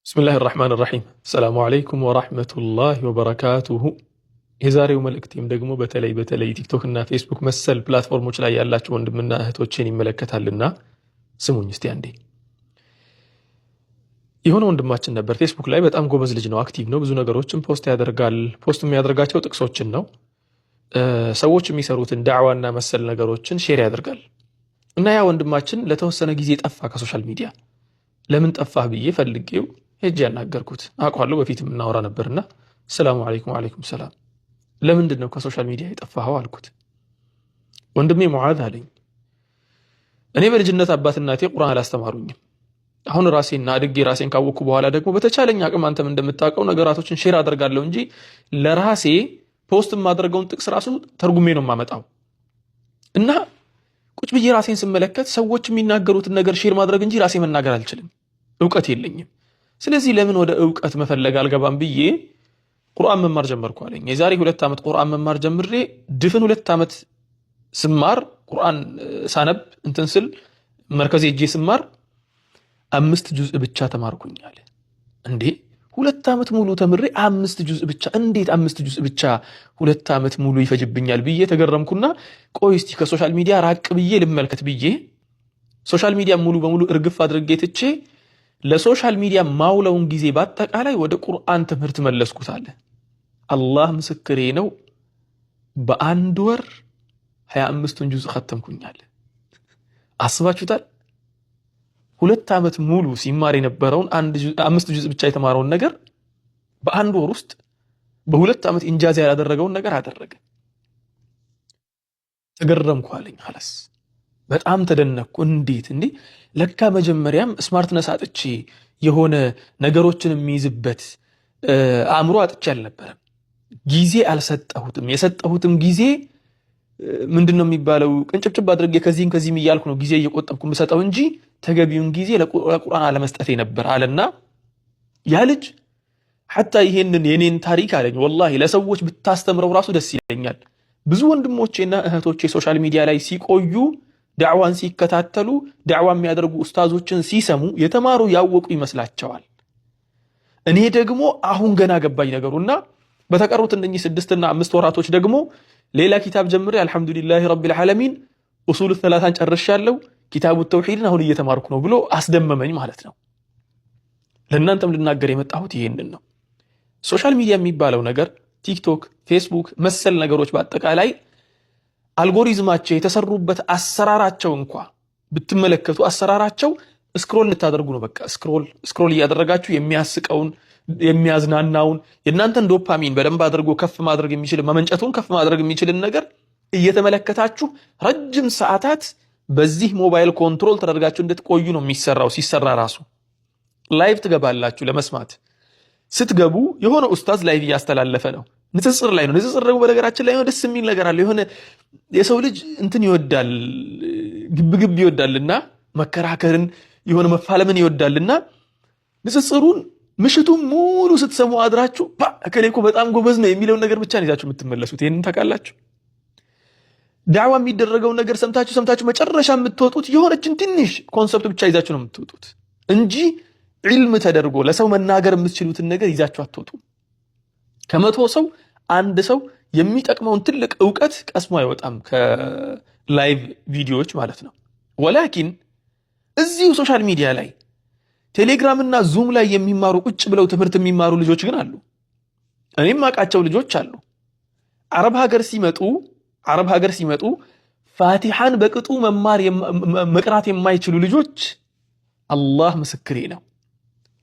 بسم الله الرحمن الرحيم السلام عليكم ورحمة الله وبركاته የዛሬው መልእክቴም ደግሞ በተለይ ቲክቶክ እና ፌስቡክ መሰል ፕላትፎርሞች ላይ ያላችሁ ወንድምና እህቶችን ይመለከታልና ስሙኝ እስቲ አንዴ። የሆነ ወንድማችን ነበር ፌስቡክ ላይ በጣም ጎበዝ ልጅ ነው፣ አክቲቭ ነው፣ ብዙ ነገሮችን ፖስት ያደርጋል። ፖስት የሚያደርጋቸው ጥቅሶችን ነው፣ ሰዎች የሚሰሩትን ዳዕዋና መሰል ነገሮችን ሼር ያደርጋል። እና ያ ወንድማችን ለተወሰነ ጊዜ ጠፋ ከሶሻል ሚዲያ። ለምን ጠፋህ ብዬ ፈልጌው ሄጄ ያናገርኩት። አውቃለሁ በፊትም እናወራ ነበርና ሰላም አለይኩም ወአለይኩም ሰላም፣ ለምንድን ነው ከሶሻል ሚዲያ የጠፋኸው አልኩት። ወንድሜ ሙዓዝ አለኝ፣ እኔ በልጅነት አባት እናቴ ቁርአን አላስተማሩኝም። አሁን ራሴና አድጌ ራሴን ካወቅኩ በኋላ ደግሞ በተቻለኝ አቅም አንተም እንደምታውቀው ነገራቶችን ሼር አደርጋለሁ እንጂ ለራሴ ፖስት የማደርገውን ጥቅስ ራሱ ተርጉሜ ነው የማመጣው። እና ቁጭ ብዬ ራሴን ስመለከት ሰዎች የሚናገሩትን ነገር ሼር ማድረግ እንጂ ራሴ መናገር አልችልም፣ እውቀት የለኝም። ስለዚህ ለምን ወደ እውቀት መፈለግ አልገባም ብዬ ቁርአን መማር ጀመርኩ አለኝ። የዛሬ 2 ዓመት ቁርአን መማር ጀምሬ ድፍን 2 ዓመት ስማር ቁርአን ሳነብ እንትን ስል መርከዝ ሄጄ ስማር 5 ጁዝ ብቻ ተማርኩኝ አለ። እንዴ 2 ዓመት ሙሉ ተምሬ 5 ጁዝ ብቻ፣ እንዴት 5 ጁዝ ብቻ 2 ዓመት ሙሉ ይፈጅብኛል ብዬ ተገረምኩና ቆይ እስቲ ከሶሻል ሚዲያ ራቅ ብዬ ልመልከት ብዬ ሶሻል ሚዲያ ሙሉ በሙሉ እርግፍ አድርጌ ትቼ ለሶሻል ሚዲያ ማውለውን ጊዜ በአጠቃላይ ወደ ቁርአን ትምህርት መለስኩት አለ። አላህ ምስክሬ ነው፣ በአንድ ወር 25ቱን ጁዝ ختمኩኛል። አስባችሁታል? 2 ዓመት ሙሉ ሲማር የነበረውን 5 ጁዝ ብቻ የተማረውን ነገር በአንድ ወር ውስጥ በ2 ዓመት ኢንጃዝ ያላደረገውን ነገር አደረገ። ተገረምኩ አለኝ። خلاص በጣም ተደነቅኩ። እንዴት እንዴ ለካ መጀመሪያም ስማርትነስ አጥቼ የሆነ ነገሮችን የሚይዝበት አእምሮ አጥቼ አልነበረም፣ ጊዜ አልሰጠሁትም። የሰጠሁትም ጊዜ ምንድነው የሚባለው ቅንጭብጭብ አድርጌ ከዚህም እያልኩ ነው ጊዜ እየቆጠብኩ የምሰጠው እንጂ ተገቢውን ጊዜ ለቁርአን አለመስጠቴ ነበር አለና ያ ልጅ ሐታ ይሄንን የኔን ታሪክ አለኝ ወላሂ ለሰዎች ብታስተምረው ራሱ ደስ ይለኛል። ብዙ ወንድሞቼና እህቶቼ ሶሻል ሚዲያ ላይ ሲቆዩ ዳዕዋን ሲከታተሉ ዳዕዋ የሚያደርጉ ኡስታዞችን ሲሰሙ የተማሩ ያወቁ ይመስላቸዋል። እኔ ደግሞ አሁን ገና ገባኝ ነገሩና በተቀሩት እነኚህ 6 እና 5 ወራቶች ደግሞ ሌላ ኪታብ ጀምሬ አልহামዱሊላሂ ረቢል ዓለሚን ኡሱል ሰላሳን ጨርሻለሁ፣ ኪታቡ ተውሂድን አሁን እየተማርኩ ነው ብሎ አስደመመኝ ማለት ነው። ለእናንተም ልናገር የመጣሁት ይሄንን ነው። ሶሻል ሚዲያ የሚባለው ነገር ቲክቶክ፣ ፌስቡክ መሰል ነገሮች በአጠቃላይ አልጎሪዝማቸው የተሰሩበት አሰራራቸው እንኳ ብትመለከቱ አሰራራቸው ስክሮል ልታደርጉ ነው። በቃ ስክሮል እያደረጋችሁ የሚያስቀውን የሚያዝናናውን የእናንተን ዶፓሚን በደንብ አድርጎ ከፍ ማድረግ የሚችል መመንጨቱን ከፍ ማድረግ የሚችልን ነገር እየተመለከታችሁ ረጅም ሰዓታት በዚህ ሞባይል ኮንትሮል ተደርጋችሁ እንድትቆዩ ነው የሚሰራው። ሲሰራ ራሱ ላይቭ ትገባላችሁ ለመስማት። ስትገቡ የሆነ ኡስታዝ ላይቭ እያስተላለፈ ነው፣ ንጽጽር ላይ ነው። ንጽጽር ደግሞ በነገራችን ላይ ነው ደስ የሚል ነገር አለ። የሆነ የሰው ልጅ እንትን ይወዳል፣ ግብግብ ይወዳልና መከራከርን የሆነ መፋለምን ይወዳልና ንጽጽሩን ምሽቱን ሙሉ ስትሰሙ አድራችሁ እከሌ እኮ በጣም ጎበዝ ነው የሚለውን ነገር ብቻ ነው ይዛችሁ የምትመለሱት። ይሄንን ታውቃላችሁ። ዳዕዋ የሚደረገውን ነገር ሰምታችሁ መጨረሻ የምትወጡት የሆነችን ትንሽ ኮንሰፕት ብቻ ይዛችሁ ነው የምትወጡት እንጂ ዒልም ተደርጎ ለሰው መናገር የምትችሉትን ነገር ይዛችሁ አትወጡም። ከመቶ ሰው አንድ ሰው የሚጠቅመውን ትልቅ ዕውቀት ቀስሞ አይወጣም ከላይቭ ቪዲዮዎች ማለት ነው። ወላኪን እዚሁ ሶሻል ሚዲያ ላይ ቴሌግራም እና ዙም ላይ የሚማሩ ቁጭ ብለው ትምህርት የሚማሩ ልጆች ግን አሉ። እኔም አውቃቸው ልጆች አሉ። አረብ ሀገር ሲመጡ ፋቲሃን በቅጡ መቅራት የማይችሉ ልጆች አላህ ምስክሬ ነው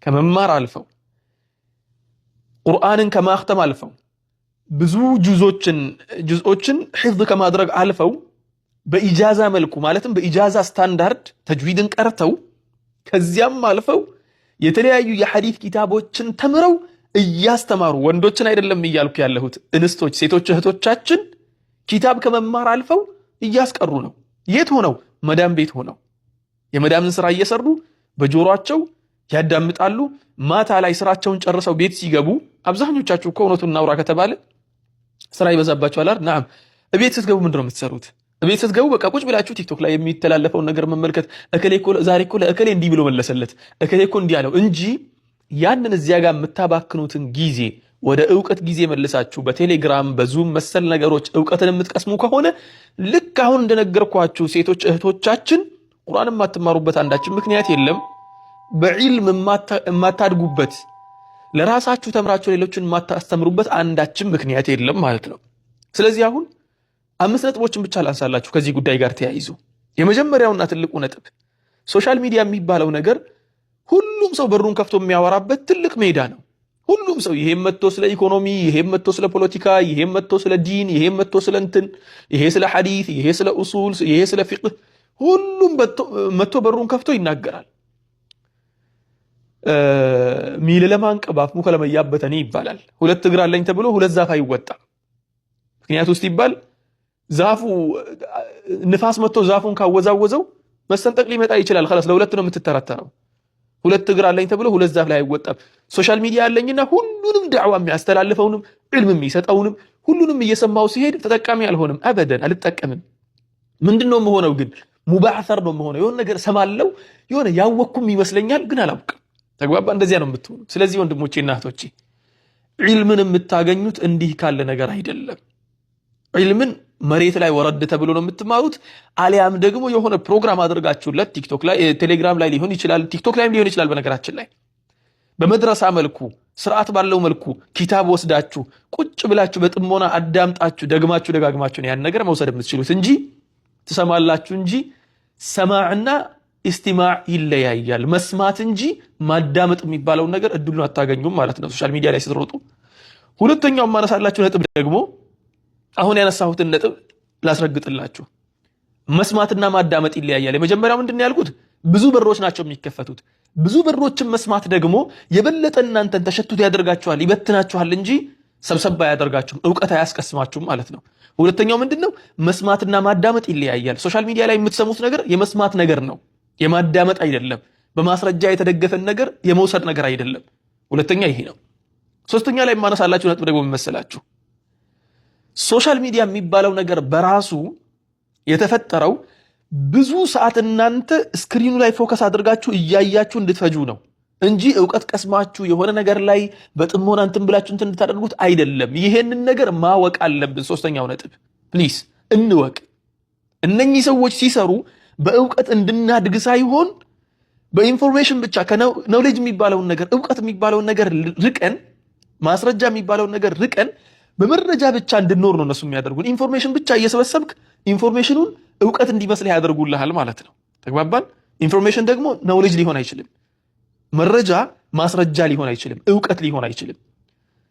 ከመማር አልፈው ቁርአንን ከማክተም አልፈው ብዙ ጁዝኦችን ሒፍዝ ከማድረግ አልፈው በኢጃዛ መልኩ ማለትም በኢጃዛ ስታንዳርድ ተጅዊድን ቀርተው ከዚያም አልፈው የተለያዩ የሐዲስ ኪታቦችን ተምረው እያስተማሩ ወንዶችን አይደለም እያልኩ ያለሁት እንስቶች፣ ሴቶች እህቶቻችን ኪታብ ከመማር አልፈው እያስቀሩ ነው። የት ሆነው? መዳም ቤት ሆነው የመዳምን ስራ እየሰሩ በጆሮአቸው ያዳምጣሉ። ማታ ላይ ስራቸውን ጨርሰው ቤት ሲገቡ አብዛኞቻችሁ እኮ እውነቱን እናውራ ከተባለ ስራ ይበዛባችኋል አይደል? ናም ቤት ስትገቡ ምንድነው የምትሰሩት? ቤት ስትገቡ በቃ ቁጭ ብላችሁ ቲክቶክ ላይ የሚተላለፈውን ነገር መመልከት፣ እከሌ እኮ ዛሬ እኮ ለእከሌ እንዲህ ብሎ መለሰለት፣ እከሌ እኮ እንዲህ አለው እንጂ ያንን እዚያ ጋር የምታባክኑትን ጊዜ ወደ ዕውቀት ጊዜ መልሳችሁ በቴሌግራም በዙም መሰል ነገሮች ዕውቀትን የምትቀስሙ ከሆነ ልክ አሁን እንደነገርኳችሁ ሴቶች እህቶቻችን ቁርአን የማትማሩበት አንዳችን ምክንያት የለም። በዒልም የማታድጉበት ለራሳችሁ ተምራችሁ ሌሎችን የማታስተምሩበት አንዳችን ምክንያት የለም ማለት ነው። ስለዚህ አሁን 5 ነጥቦችን ብቻ ላንሳላችሁ ከዚህ ጉዳይ ጋር ተያይዞ። የመጀመሪያውና ትልቁ ነጥብ ሶሻል ሚዲያ የሚባለው ነገር ሁሉም ሰው በሩን ከፍቶ የሚያወራበት ትልቅ ሜዳ ነው። ሁሉም ሰው ይሄም መጥቶ ስለ ኢኮኖሚ፣ ይሄም መጥቶ ስለ ፖለቲካ፣ ይሄም መጥቶ ስለ ዲን፣ ይሄም መጥቶ ስለ እንትን፣ ይሄ ስለ ሐዲስ፣ ይሄ ስለ ኡሱል፣ ይሄ ስለ ፊቅህ፣ ሁሉም መጥቶ በሩን ከፍቶ ይናገራል። ሚል ለማንቀባፍ ሙከለመ ያበተኒ ይባላል። 2 እግር አለኝ ተብሎ 2 ዛፍ አይወጣም። ምክንያቱ ውስጥ ይባል ዛፉ ንፋስ መጥቶ ዛፉን ካወዛወዘው መሰንጠቅ ሊመጣ ይችላል። خلاص ለሁለት ነው የምትተራተረው። 2 እግር አለኝ ተብሎ 2 ዛፍ ላይ አይወጣም። ሶሻል ሚዲያ አለኝና ሁሉንም ዳዕዋ የሚያስተላልፈውንም ዕልም የሚሰጠውንም ሁሉንም እየሰማው ሲሄድ ተጠቃሚ አልሆንም። አበደን አልጠቀምም። ምንድነው የምሆነው ግን ሙባዕሰር ነው የምሆነው። የሆነ ነገር ሰማለው የሆነ ያወኩም ይመስለኛል ግን አላውቅም። ተግባባ? እንደዚያ ነው የምትሆኑት። ስለዚህ ወንድሞቼና እህቶቼ ዒልምን የምታገኙት እንዲህ ካለ ነገር አይደለም። ዒልምን መሬት ላይ ወረድ ተብሎ ነው የምትማሩት። አሊያም ደግሞ የሆነ ፕሮግራም አድርጋችሁለት ቲክቶክ ላይ ቴሌግራም ላይ ሊሆን ይችላል፣ ቲክቶክ ላይም ሊሆን ይችላል። በነገራችን ላይ በመድረሳ መልኩ ስርዓት ባለው መልኩ ኪታብ ወስዳችሁ ቁጭ ብላችሁ በጥሞና አዳምጣችሁ ደግማችሁ ደጋግማችሁ ያን ነገር መውሰድ የምትችሉት እንጂ ትሰማላችሁ እንጂ ሰማዕና ኢስቲማዕ ይለያያል። መስማት እንጂ ማዳመጥ የሚባለውን ነገር እድሉን አታገኙም ማለት ነው ሶሻል ሚዲያ ላይ ስትሮጡ። ሁለተኛው ማነሳላችሁ ነጥብ ደግሞ አሁን ያነሳሁትን ነጥብ ላስረግጥላችሁ። መስማትና ማዳመጥ ይለያያል። የመጀመሪያው ምንድነው ያልኩት? ብዙ በሮች ናቸው የሚከፈቱት። ብዙ በሮችን መስማት ደግሞ የበለጠ እናንተን ተሸቱት ያደርጋችኋል፣ ይበትናችኋል እንጂ ሰብሰባ ያደርጋችሁም ዕውቀት አያስቀስማችሁም ማለት ነው። ሁለተኛው ምንድነው? መስማትና ማዳመጥ ይለያያል። ሶሻል ሚዲያ ላይ የምትሰሙት ነገር የመስማት ነገር ነው፣ የማዳመጥ አይደለም። በማስረጃ የተደገፈን ነገር የመውሰድ ነገር አይደለም። ሁለተኛ ይሄ ነው። ሶስተኛ ላይ ማነሳላችሁ ነጥብ ደግሞ መሰላችሁ ሶሻል ሚዲያ የሚባለው ነገር በራሱ የተፈጠረው ብዙ ሰዓት እናንተ ስክሪኑ ላይ ፎከስ አድርጋችሁ እያያችሁ እንድትፈጁ ነው እንጂ ዕውቀት ቀስማችሁ የሆነ ነገር ላይ በጥሞና እንትን ብላችሁ እንትን እንድታደርጉት አይደለም። ይሄንን ነገር ማወቅ አለብን። ሶስተኛው ነጥብ ፕሊስ እንወቅ። እነኚህ ሰዎች ሲሰሩ በዕውቀት እንድናድግ ሳይሆን በኢንፎርሜሽን ብቻ ከኖሌጅ የሚባለውን ነገር ዕውቀት የሚባለውን ነገር ርቀን ማስረጃ የሚባለውን ነገር ርቀን በመረጃ ብቻ እንድንኖር ነው እነሱ የሚያደርጉን። ኢንፎርሜሽን ብቻ እየሰበሰብክ ኢንፎርሜሽኑን ዕውቀት እንዲመስልህ ያደርጉልሃል ማለት ነው። ተግባባን? ኢንፎርሜሽን ደግሞ ኖሌጅ ሊሆን አይችልም። መረጃ ማስረጃ ሊሆን አይችልም። ዕውቀት ሊሆን አይችልም።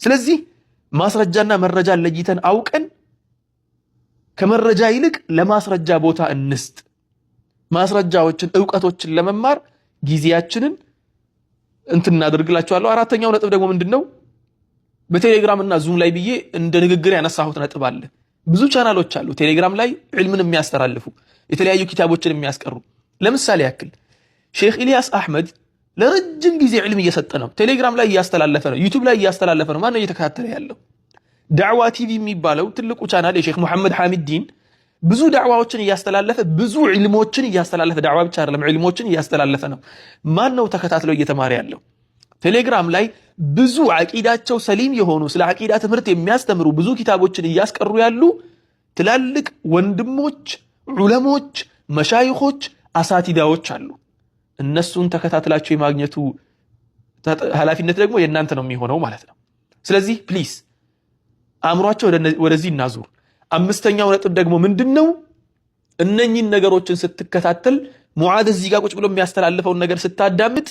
ስለዚህ ማስረጃና መረጃን ለይተን አውቀን ከመረጃ ይልቅ ለማስረጃ ቦታ እንስጥ። ማስረጃዎችን ዕውቀቶችን ለመማር ጊዜያችንን እንትን እናደርግላችኋለሁ። አራተኛው ነጥብ ደግሞ ምንድነው? በቴሌግራም እና ዙም ላይ ብዬ እንደ ንግግር ያነሳሁት ነጥብ አለ። ብዙ ቻናሎች አሉ ቴሌግራም ላይ ዕልምን የሚያስተላልፉ የተለያዩ ኪታቦችን የሚያስቀሩ። ለምሳሌ ያክል ሼክ ኢልያስ አህመድ ለረጅም ጊዜ ዕልም እየሰጠ ነው። ቴሌግራም ላይ እያስተላለፈ ነው። ዩቲዩብ ላይ እያስተላለፈ ነው። ማን ነው እየተከታተለ ያለው? ዳዕዋ ቲቪ የሚባለው ትልቁ ቻናል የሼክ መሐመድ ሐሚድ ዲን ብዙ ዳዕዋዎችን እያስተላለፈ ብዙ ዕልሞችን እያስተላለፈ ዳዕዋ ብቻ አይደለም ዕልሞችን እያስተላለፈ ነው። ማን ነው ተከታትለው እየተማረ ያለው? ቴሌግራም ላይ ብዙ አቂዳቸው ሰሊም የሆኑ ስለ አቂዳ ትምህርት የሚያስተምሩ ብዙ ኪታቦችን እያስቀሩ ያሉ ትላልቅ ወንድሞች፣ ዑለሞች፣ መሻይኾች፣ አሳቲዳዎች አሉ። እነሱን ተከታትላችሁ የማግኘቱ ኃላፊነት ደግሞ የእናንተ ነው የሚሆነው ማለት ነው። ስለዚህ ፕሊስ አእምሯቸው ወደዚህ እናዙር። አምስተኛው ነጥብ ደግሞ ምንድነው? እነኚህን ነገሮችን ስትከታተል ሙዓዝ እዚህ ጋር ቁጭ ብሎ የሚያስተላልፈውን ነገር ስታዳምጥ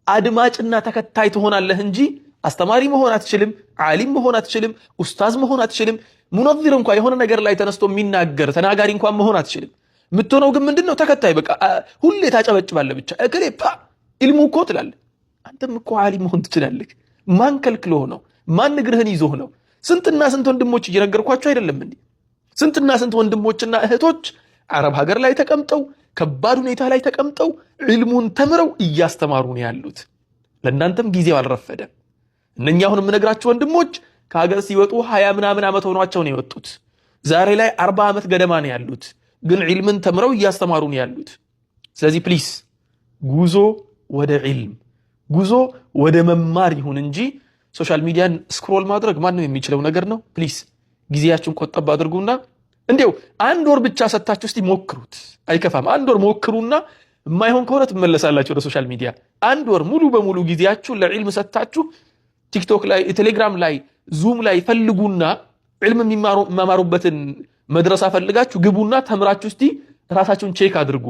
አድማጭና ተከታይ ትሆናለህ እንጂ አስተማሪ መሆን አትችልም፣ ዓሊም መሆን አትችልም፣ ኡስታዝ መሆን አትችልም። ሙነዚር እንኳን የሆነ ነገር ላይ ተነስቶ የሚናገር ተናጋሪ እንኳን መሆን አትችልም። የምትሆነው ግን ምንድነው? ተከታይ። በቃ ሁሌ ታጨበጭባለህ ብቻ። እከሌ ኢልሙ እኮ ትላለህ። አንተም እኮ ዓሊም መሆን ትችላለህ። ማን ከልክሎህ ነው? ማን እግርህን ይዞህ ነው? ስንትና ስንት ወንድሞች እየነገርኳቸው አይደለም እንዴ? ስንትና ስንት ወንድሞችና እህቶች አረብ ሀገር ላይ ተቀምጠው ከባድ ሁኔታ ላይ ተቀምጠው ዕልሙን ተምረው እያስተማሩ ነው ያሉት። ለእናንተም ጊዜው አልረፈደም። እነኛ አሁን የምነግራችሁ ወንድሞች ከሀገር ሲወጡ 20 ምናምን ዓመት ሆኗቸው ነው የወጡት። ዛሬ ላይ 40 ዓመት ገደማ ነው ያሉት፣ ግን ዒልምን ተምረው እያስተማሩ ነው ያሉት። ስለዚህ ፕሊስ ጉዞ ወደ ዒልም፣ ጉዞ ወደ መማር ይሁን እንጂ ሶሻል ሚዲያን ስክሮል ማድረግ ማንም የሚችለው ነገር ነው። ፕሊስ ጊዜያችሁን ቆጠብ አድርጉና እንዴው አንድ ወር ብቻ ሰጣችሁ እስቲ ሞክሩት። አይከፋም። አንድ ወር ሞክሩና የማይሆን ከሆነ ትመለሳላችሁ ወደ ሶሻል ሚዲያ። አንድ ወር ሙሉ በሙሉ ጊዜያችሁ ለዒልም ሰጣችሁ ቲክቶክ ላይ፣ ቴሌግራም ላይ፣ ዙም ላይ ፈልጉና ዒልም የሚማሩበትን መድረሳ ፈልጋችሁ ግቡና ተምራችሁ እስቲ ራሳችሁን ቼክ አድርጉ።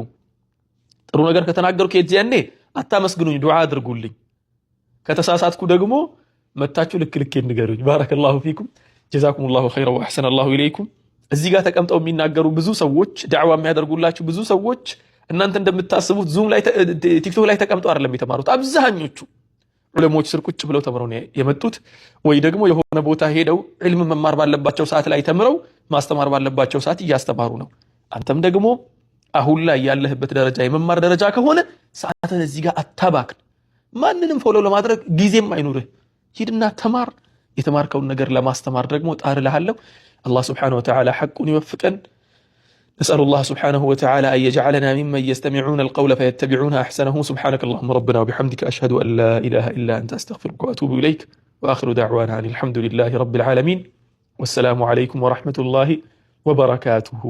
ጥሩ ነገር ከተናገርኩ የዚያኔ አታመስግኑኝ፣ ዱዓ አድርጉልኝ። ከተሳሳትኩ ደግሞ መታችሁ ልክ ንገሩኝ። ባረከላሁ ፊኩም ጀዛኩሙላሁ ኸይረን ወአሕሰነላሁ ኢለይኩም። እዚህ ጋር ተቀምጠው የሚናገሩ ብዙ ሰዎች፣ ዳዕዋ የሚያደርጉላችሁ ብዙ ሰዎች እናንተ እንደምታስቡት ዙም ላይ ቲክቶክ ላይ ተቀምጠው አይደለም የተማሩት። አብዛኞቹ ዑለሞች ስር ቁጭ ብለው ተምረው ነው የመጡት፣ ወይ ደግሞ የሆነ ቦታ ሄደው ዒልም መማር ባለባቸው ሰዓት ላይ ተምረው ማስተማር ባለባቸው ሰዓት እያስተማሩ ነው። አንተም ደግሞ አሁን ላይ ያለህበት ደረጃ የመማር ደረጃ ከሆነ ሰዓትን እዚህ ጋር አታባክን። ማንንም ፎሎ ለማድረግ ጊዜም አይኑርህ። ሂድና ተማር። የተማርከውን ነገር ለማስተማር ደግሞ ጣር እልሃለሁ። አላህ ሱብሓነሁ ወተዓላ ሐቁን ይወፍቀን። نسأل الله سبحانه وتعالى أن يجعلنا ممن يستمعون القول فيتبعون أحسنه. سبحانك اللهم ربنا وبحمدك أشهد أن لا إله إلا أنت أستغفرك وأتوب إليك وآخر دعوانا أن الحمد لله رب العالمين والسلام عليكم ورحمة الله وبركاته.